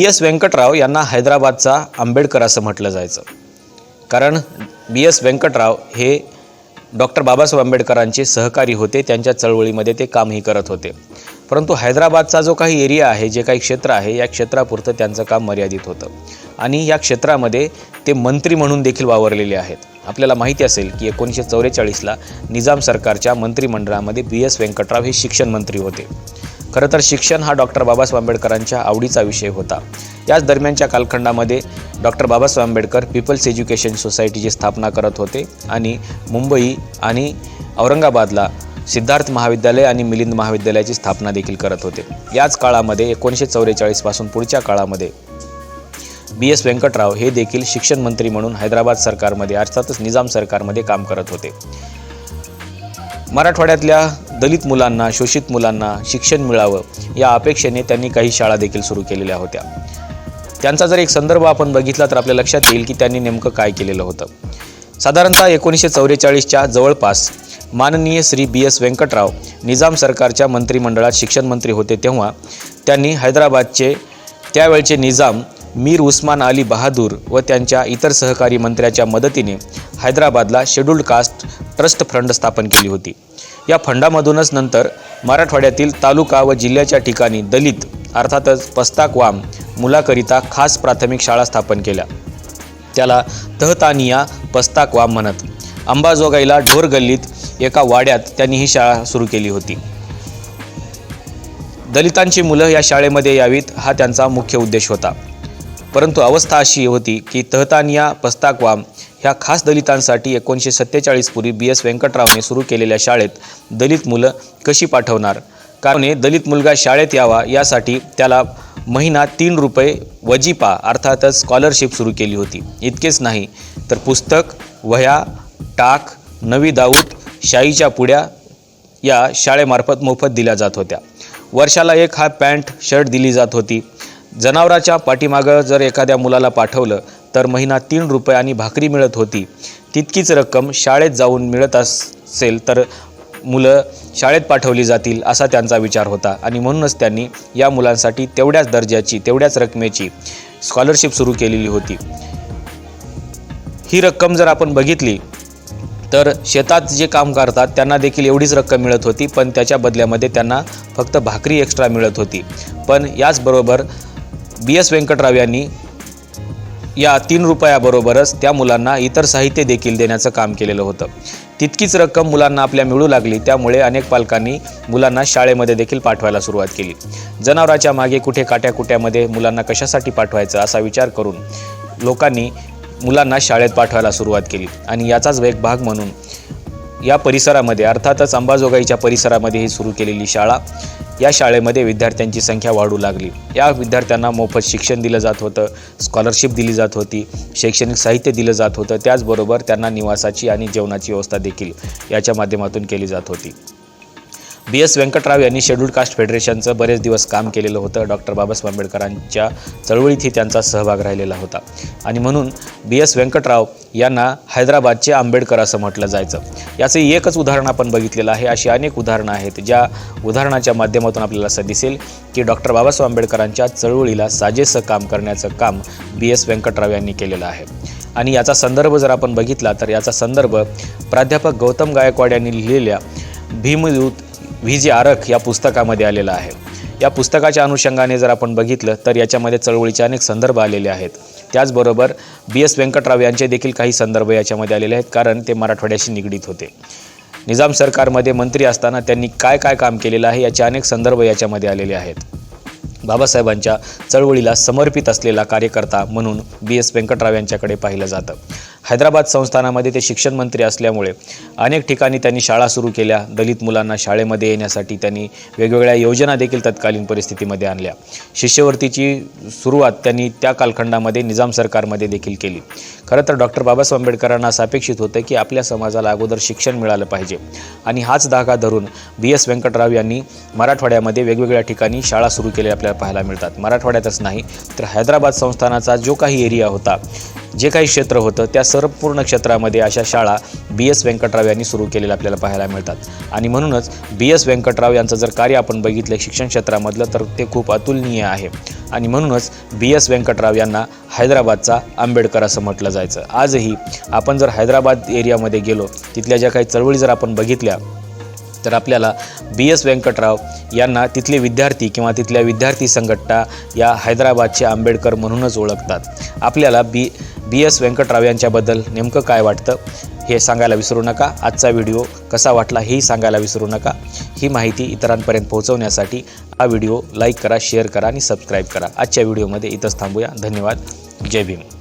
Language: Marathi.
BS व्यंकटराव यांना हैदराबादचा आंबेडकर असं म्हटलं जायचं, कारण BS व्यंकटराव हे डॉक्टर बाबासाहेब आंबेडकरांचे सहकारी होते. त्यांच्या चळवळीमध्ये ते कामही करत होते. परंतु हैदराबादचा जो काही एरिया आहे, जे काही क्षेत्र आहे, या क्षेत्रापुरतं त्यांचं काम मर्यादित होतं आणि या क्षेत्रामध्ये ते मंत्री म्हणून देखील वावरलेले आहेत. आपल्याला माहिती असेल की 1944ला निजाम सरकारच्या मंत्रिमंडळामध्ये BS व्यंकटराव हे शिक्षण मंत्री होते. खरं तर शिक्षण हा डॉक्टर बाबासाहेब आंबेडकरांच्या आवडीचा विषय होता. याच दरम्यानच्या कालखंडामध्ये doctor Babasaheb Ambedkar people's education सोसायटीची स्थापना करत होते आणि मुंबई आणि औरंगाबादला सिद्धार्थ महाविद्यालय आणि मिलिंद महाविद्यालयाची स्थापना देखील करत होते. याच काळामध्ये 1944 पासून पुढच्या काळामध्ये BS व्यंकटराव हे देखील शिक्षण मंत्री म्हणून हैदराबाद सरकारमध्ये अर्थातच निजाम सरकारमध्ये काम करत होते. मराठवाड्यातल्या दलित मुलांना, शोषित मुलांना शिक्षण मिळावं या अपेक्षेने त्यांनी काही शाळा देखील सुरू केलेल्या होत्या. त्यांचा जर एक संदर्भ आपण बघितला तर आपल्या लक्षात येईल की त्यांनी नेमकं काय केलेलं होतं. साधारणतः 1944च्या जवळपास माननीय श्री BS व्यंकटराव निजाम सरकारच्या मंत्रिमंडळात शिक्षण मंत्री होते. तेव्हा त्यांनी हैदराबादचे त्यावेळचे निजाम मीर उस्मान अली बहादूर व त्यांच्या इतर सहकारी मंत्र्याच्या मदतीने हैदराबादला शेड्यूल्ड कास्ट ट्रस्ट फंड स्थापन केली होती. या फंडामधूनच नंतर मराठवाड्यातील तालुका व जिल्ह्याच्या ठिकाणी दलित अर्थातच पस्ताकवाम मुलाकरिता खास प्राथमिक शाळा स्थापन केल्या. त्याला तहतानिया पस्ताकवाम म्हणत. अंबाजोगाईला ढोर गल्लीत एका वाड्यात त्यांनी ही शाळा सुरू केली होती. दलितांची मुलं या शाळेमध्ये यावीत हा त्यांचा मुख्य उद्देश होता. परंतु अवस्था अशी होती की तहतानिया पस्ताकवाम ह्या खास दलितांसाठी 1947 पूर्वी BS व्यंकटरावने सुरू केलेल्या शाळेत दलित मुलं कशी पाठवणार, कारण दलित मुलगा शाळेत यावा यासाठी त्याला महिना 3 रुपये वजीफा अर्थातच स्कॉलरशिप सुरू केली होती. इतकेच नाही तर पुस्तक, वह्या, टाक, नवी दाऊद, शाईच्या पुड्या या शाळेमार्फत मोफत दिल्या जात होत्या. वर्षाला एक हाफ पॅन्ट शर्ट दिली जात होती. जनावराच्या पाठीमागं जर एखाद्या मुलाला पाठवलं तर महिना 3 रुपये आणि भाकरी मिळत होती. तितकीच रक्कम शाळेत जाऊन मिळत असेल तर मुलं शाळेत पाठवली जातील असा त्यांचा विचार होता आणि म्हणूनच त्यांनी या मुलांसाठी तेवढ्याच दर्जाची, तेवढ्याच रकमेची स्कॉलरशिप सुरू केलेली होती. ही रक्कम जर आपण बघितली तर शेतात जे काम करतात त्यांना देखील एवढीच रक्कम मिळत होती, पण त्याच्या बदल्यामध्ये त्यांना फक्त भाकरी एक्स्ट्रा मिळत होती. पण याचबरोबर BS व्यंकटराव यांनी या 3 रुपयाबरोबरच त्या मुलांना इतर साहित्य देखील देण्याचं काम केलेलं होतं. तितकीच रक्कम मुलांना आपल्या मिळू लागली. त्यामुळे अनेक पालकांनी मुलांना शाळेमध्ये देखील पाठवायला सुरुवात केली. जनावराच्या मागे कुठे काट्याकुट्यामध्ये मुलांना कशासाठी पाठवायचं असा विचार करून लोकांनी मुलांना शाळेत पाठवायला सुरुवात केली आणि याचाच एक भाग म्हणून या परिसरामध्ये अर्थातच अंबाजोगाईच्या परिसरामध्ये ही सुरू केलेली शाळा, या शाळेमध्ये विद्यार्थ्यांची संख्या वाढू लागली. या विद्यार्थ्यांना मोफत शिक्षण दिलं जात होतं, स्कॉलरशिप दिली जात होती, शैक्षणिक साहित्य दिलं जात होतं. त्याचबरोबर त्यांना निवासाची आणि जेवणाची व्यवस्था देखील याच्या माध्यमातून केली जात होती. BS व्यंकटराव यांनी शेड्यूल्ड कास्ट फेडरेशनचं बरेच दिवस काम केलेलं होतं. डॉक्टर बाबासाहेब आंबेडकरांच्या चळवळीतही त्यांचा सहभाग राहिलेला होता आणि म्हणून BS व्यंकटराव यांना हैदराबादचे आंबेडकर असं म्हटलं जायचं. याचं एकच उदाहरण आपण बघितलेलं आहे. अशी अनेक उदाहरणं आहेत, ज्या उदाहरणाच्या माध्यमातून आपल्याला असं दिसेल की डॉक्टर बाबासाहेब आंबेडकरांच्या चळवळीला साजेसं काम करण्याचं काम BS व्यंकटराव यांनी केलेलं आहे. आणि याचा संदर्भ जर आपण बघितला तर याचा संदर्भ प्राध्यापक गौतम गायकवाड यांनी लिहिलेल्या भीमयूथ व्ही.जी. आरख या पुस्तकामध्ये आलेला आहे. या पुस्तकाच्या अनुषंगाने जर आपण बघितलं तर याच्यामध्ये चळवळीचे अनेक संदर्भ आलेले आहेत. त्याचबरोबर BS व्यंकटराव यांचे देखील काही संदर्भ याच्यामध्ये आलेले आहेत, कारण ते मराठवाड्याशी निगडीत होते. निजाम सरकारमध्ये मंत्री असताना त्यांनी काय काय काम केलेलं आहे याचे अनेक संदर्भ याच्यामध्ये आलेले आहेत. बाबासाहेबांच्या चळवळीला समर्पित असलेला कार्यकर्ता म्हणून BS व्यंकटराव यांच्याकडे पाहिलं जातं. हैदराबाद संस्थानामध्ये ते शिक्षण मंत्री असल्यामुळे अनेक ठिकाणी त्यांनी शाळा सुरू केल्या. दलित मुलांना शाळेमध्ये येण्यासाठी त्यांनी वेगवेगळ्या योजना देखील तत्कालीन परिस्थितीमध्ये आणल्या. शिष्यवृत्तीची सुरुवात त्यांनी त्या कालखंडामध्ये निजाम सरकारमध्ये देखील केली. खरं तर डॉक्टर बाबासाहेब आंबेडकरांना असं अपेक्षित होतं की आपल्या समाजाला अगोदर शिक्षण मिळालं पाहिजे आणि हाच धागा धरून BS व्यंकटराव यांनी मराठवाड्यामध्ये वेगवेगळ्या ठिकाणी शाळा सुरू केल्या आपल्याला पाहायला मिळतात. मराठवाड्यातच नाही तर हैदराबाद संस्थानाचा जो काही एरिया होता जे काही क्षेत्र होतं त्या संपूर्ण क्षेत्रामध्ये अशा शाळा BS व्यंकटराव यांनी सुरू केलेल्या आपल्याला पाहायला मिळतात. आणि म्हणूनच BS व्यंकटराव यांचं जर कार्य आपण बघितलं शिक्षण क्षेत्रामधलं तर ते खूप अतुलनीय आहे. आणि म्हणूनच BS व्यंकटराव यांना हैदराबादचा आंबेडकर असं म्हटलं जायचं. आजही आपण जर हैदराबाद एरियामध्ये गेलो, तिथल्या ज्या काही चळवळी जर आपण बघितल्या तर आपल्याला BS व्यंकटराव यांना तिथले विद्यार्थी किंवा तिथल्या विद्यार्थी संघटना या हैदराबादचे आंबेडकर म्हणूनच ओळखतात. आपल्याला BS व्यंकटराव यांच्याबद्दल नेमकं काय वाटतं हे सांगायला विसरू नका. आजचा व्हिडिओ कसा वाटला हेही सांगायला विसरू नका. ही माहिती इतरांपर्यंत पोहोचवण्यासाठी हा व्हिडिओ लाईक करा, शेअर करा आणि सबस्क्राईब करा. आजच्या व्हिडिओमध्ये इथंच थांबूया. धन्यवाद. जय भीम.